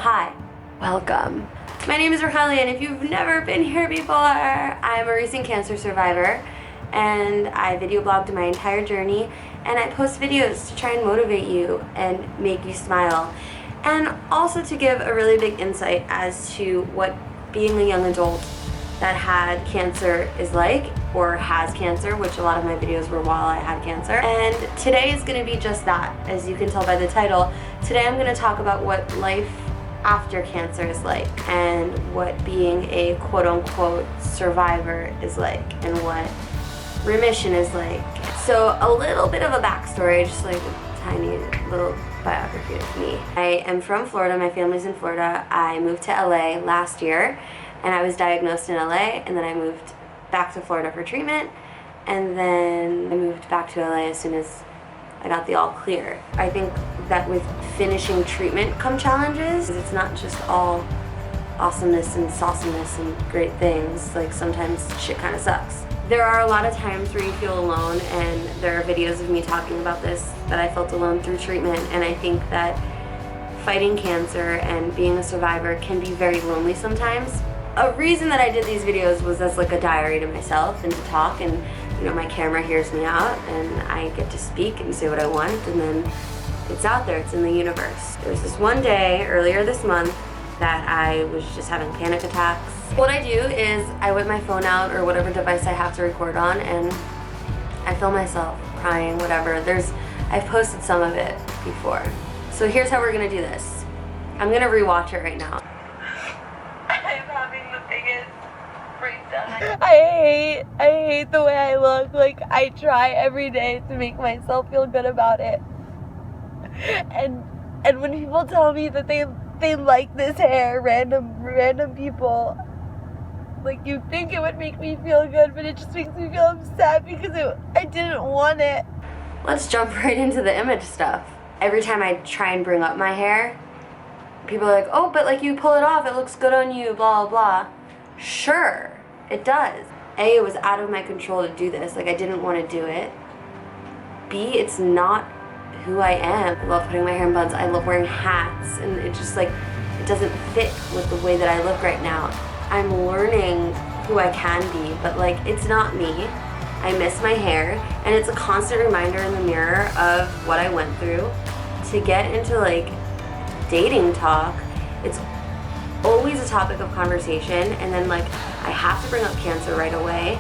Hi, welcome. My name is Racheli, and if you've never been here before, I'm a recent cancer survivor, and I video blogged my entire journey, and I post videos to try and motivate you and make you smile, and also to give a really big insight as to what being a young adult that had cancer is like, or has cancer, which a lot of my videos were while I had cancer. And today is going to be just that. As you can tell by the title, today I'm going to talk about what life after cancer is like, and what being a quote-unquote survivor is like, and what remission is like. So a little bit of a backstory, just like a tiny little biography of me. I am from Florida, my family's in Florida. I moved to LA last year, and I was diagnosed in LA, and then I moved back to Florida for treatment, and then I moved back to LA as soon as I got the all clear. I think that with finishing treatment come challenges. It's not just all awesomeness and sauciness and great things. Like, sometimes shit kind of sucks. There are a lot of times where you feel alone, and there are videos of me talking about this, that I felt alone through treatment, and I think that fighting cancer and being a survivor can be very lonely sometimes. A reason that I did these videos was as like a diary to myself and to talk, and you know, my camera hears me out and I get to speak and say what I want, and then it's out there, it's in the universe. There was this one day earlier this month that I was just having panic attacks. What I do is I whip my phone out, or whatever device I have to record on, and I film myself crying, whatever. I've posted some of it before. So here's how we're gonna do this. I'm gonna rewatch it right now. I'm having the biggest breakdown. I hate the way I look. Like, I try every day to make myself feel good about it. And when people tell me that they like this hair, random people, like, you think it would make me feel good, but it just makes me feel upset because I didn't want it. Let's jump right into the image stuff. Every time I try and bring up my hair, people are like, oh, but like, you pull it off, it looks good on you, blah, blah, blah. Sure, it does. A, it was out of my control to do this. Like, I didn't want to do it. B, it's not who I am. I love putting my hair in buns. I love wearing hats, and it just like, it doesn't fit with the way that I look right now. I'm learning who I can be, but like, it's not me. I miss my hair, and it's a constant reminder in the mirror of what I went through. To get into like dating talk, it's always a topic of conversation, and then like, I have to bring up cancer right away,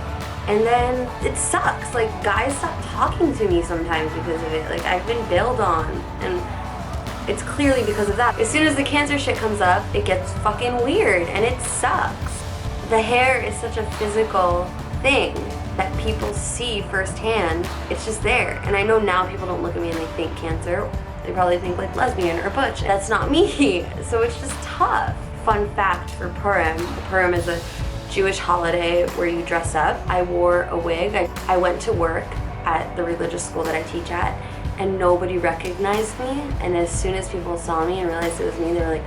and then it sucks. Like, guys stop talking to me sometimes because of it. Like, I've been bailed on, and it's clearly because of that. As soon as the cancer shit comes up, it gets fucking weird, and it sucks. The hair is such a physical thing that people see firsthand. It's just there, and I know now people don't look at me and they think cancer. They probably think like lesbian or butch. That's not me, so it's just tough. Fun fact for Purim. Purim is a Jewish holiday where you dress up. I wore a wig. I went to work at the religious school that I teach at, and nobody recognized me. And as soon as people saw me and realized it was me, they were like,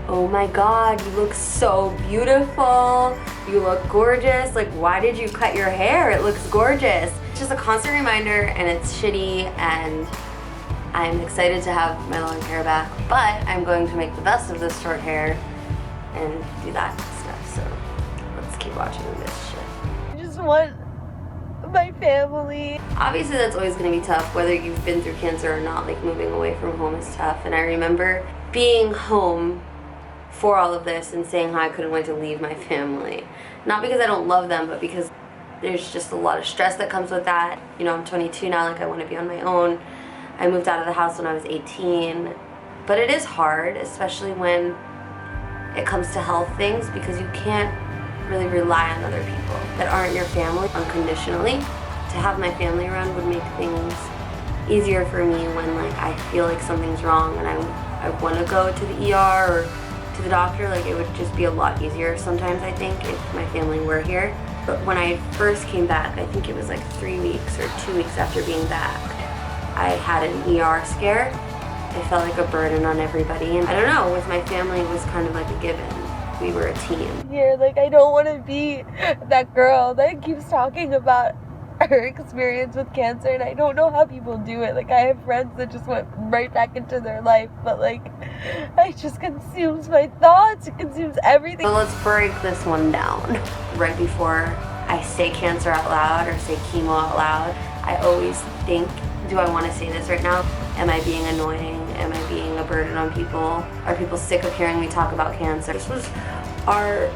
oh my God, you look so beautiful. You look gorgeous. Like, why did you cut your hair? It looks gorgeous. It's just a constant reminder, and it's shitty, and I'm excited to have my long hair back, but I'm going to make the best of this short hair and do that stuff. So let's keep watching this shit. I just want my family. Obviously, that's always going to be tough, whether you've been through cancer or not. Like, moving away from home is tough. And I remember being home for all of this and saying how I couldn't wait to leave my family. Not because I don't love them, but because there's just a lot of stress that comes with that. You know, I'm 22 now, like, I want to be on my own. I moved out of the house when I was 18. But it is hard, especially when it comes to health things, because you can't really rely on other people that aren't your family unconditionally. To have my family around would make things easier for me when like, I feel like something's wrong and I want to go to the ER or to the doctor. Like, it would just be a lot easier sometimes, I think, if my family were here. But when I first came back, I think it was like 3 weeks or 2 weeks after being back, I had an ER scare. I felt like a burden on everybody, and I don't know, with my family it was kind of like a given. We were a team. Here, like, I don't want to be that girl that keeps talking about her experience with cancer, and I don't know how people do it. Like, I have friends that just went right back into their life, but like, it just consumes my thoughts, it consumes everything. So let's break this one down. Right before I say cancer out loud or say chemo out loud, I always think, do I want to say this right now? Am I being annoying? Am I being a burden on people? Are people sick of hearing me talk about cancer? This was our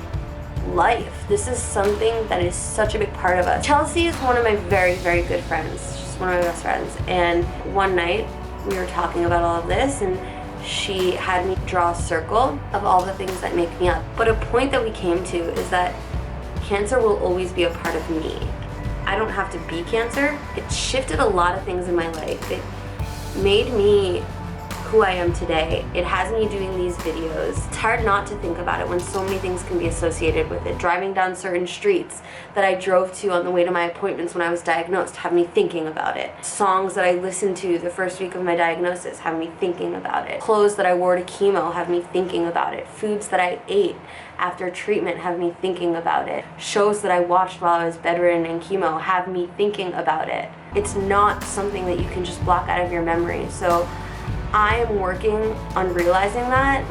life. This is something that is such a big part of us. Chelsea is one of my very, very good friends. She's one of my best friends. And one night we were talking about all of this, and she had me draw a circle of all the things that make me up. But a point that we came to is that cancer will always be a part of me. I don't have to be cancer. It shifted a lot of things in my life. It made me who I am today. It has me doing these videos. It's hard not to think about it when so many things can be associated with it. Driving down certain streets that I drove to on the way to my appointments when I was diagnosed have me thinking about it. Songs that I listened to the first week of my diagnosis have me thinking about it. Clothes that I wore to chemo have me thinking about it. Foods that I ate after treatment have me thinking about it. Shows that I watched while I was bedridden in chemo have me thinking about it. It's not something that you can just block out of your memory. So I am working on realizing that.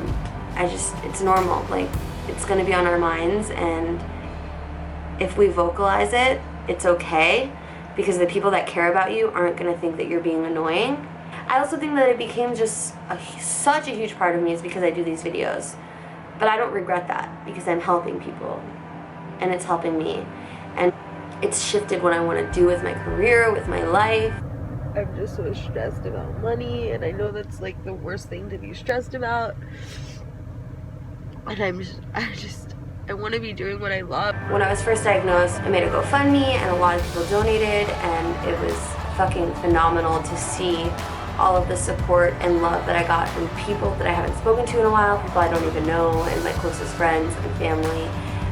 It's normal. Like, it's gonna be on our minds, and if we vocalize it, it's okay, because the people that care about you aren't gonna think that you're being annoying. I also think that it became just such a huge part of me is because I do these videos. But I don't regret that, because I'm helping people, and it's helping me. And it's shifted what I wanna do with my career, with my life. I'm just so stressed about money, and I know that's like the worst thing to be stressed about. And I want to be doing what I love. When I was first diagnosed, I made a GoFundMe, and a lot of people donated, and it was fucking phenomenal to see all of the support and love that I got from people that I haven't spoken to in a while, people I don't even know, and my closest friends and family.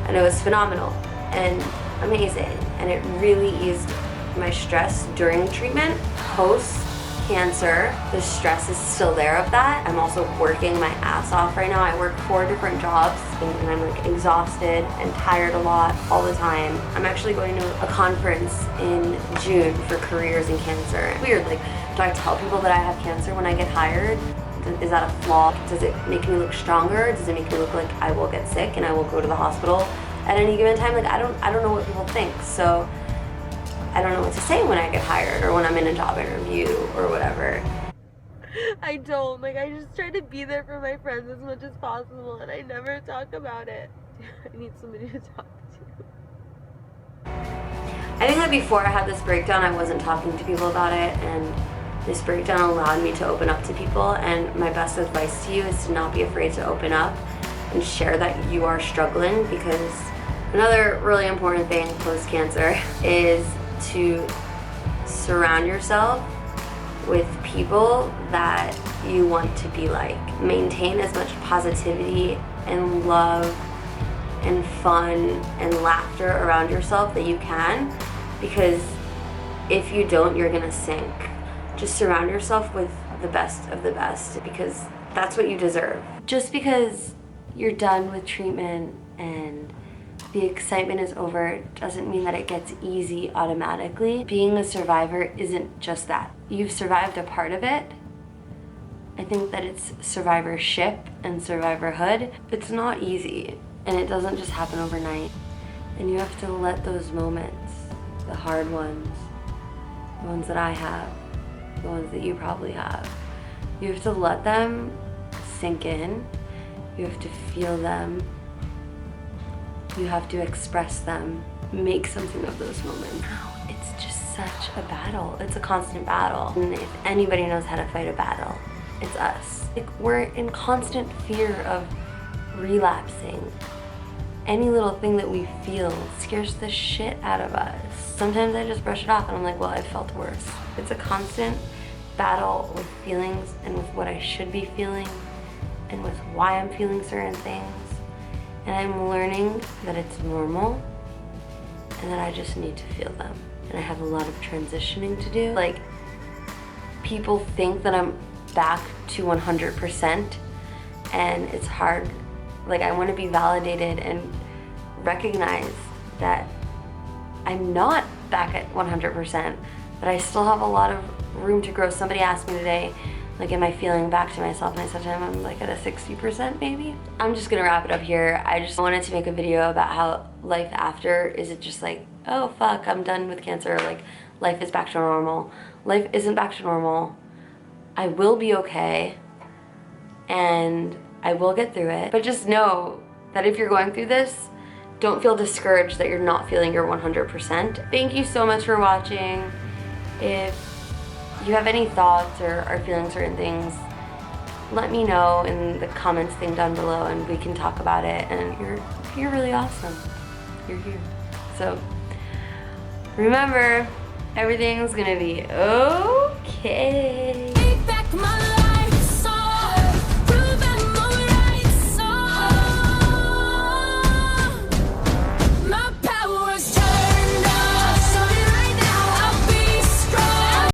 And it was phenomenal and amazing, and it really eased my stress during treatment. Post cancer, the stress is still there of that. I'm also working my ass off right now. I work 4 different jobs, and I'm like exhausted and tired a lot all the time. I'm actually going to a conference in June for careers in cancer. Weird, like, do I tell people that I have cancer when I get hired? Is that a flaw? Does it make me look stronger? Does it make me look like I will get sick and I will go to the hospital at any given time? Like, I don't know what people think, so I don't know what to say when I get hired or when I'm in a job interview or whatever. I don't. Like, I just try to be there for my friends as much as possible, and I never talk about it. I need somebody to talk to. I think that before I had this breakdown, I wasn't talking to people about it, and this breakdown allowed me to open up to people. And my best advice to you is to not be afraid to open up and share that you are struggling, because another really important thing post-cancer is to surround yourself with people that you want to be like. Maintain as much positivity and love and fun and laughter around yourself that you can, because if you don't, you're gonna sink. Just surround yourself with the best of the best, because that's what you deserve. Just because you're done with treatment and the excitement is over doesn't mean that it gets easy automatically. Being a survivor isn't just that. You've survived a part of it. I think that it's survivorship and survivorhood. It's not easy, and it doesn't just happen overnight. And you have to let those moments, the hard ones, the ones that I have, the ones that you probably have, you have to let them sink in. You have to feel them. You have to express them, make something of those moments. It's just such a battle. It's a constant battle. And if anybody knows how to fight a battle, it's us. Like, we're in constant fear of relapsing. Any little thing that we feel scares the shit out of us. Sometimes I just brush it off and I'm like, well, I felt worse. It's a constant battle with feelings and with what I should be feeling and with why I'm feeling certain things. And I'm learning that it's normal and that I just need to feel them. And I have a lot of transitioning to do. Like, people think that I'm back to 100%, and it's hard. Like, I want to be validated and recognize that I'm not back at 100%, but I still have a lot of room to grow. Somebody asked me today, like, am I feeling back to myself? And I said to him, I'm like at a 60% maybe. I'm just gonna wrap it up here. I just wanted to make a video about how life after, is it just like, oh fuck, I'm done with cancer, like life is back to normal. Life isn't back to normal. I will be okay, and I will get through it. But just know that if you're going through this, don't feel discouraged that you're not feeling your 100%. Thank you so much for watching. If you have any thoughts or are feeling certain things, let me know in the comments thing down below and we can talk about it. And you're really awesome. You're here. So remember, everything's gonna be okay.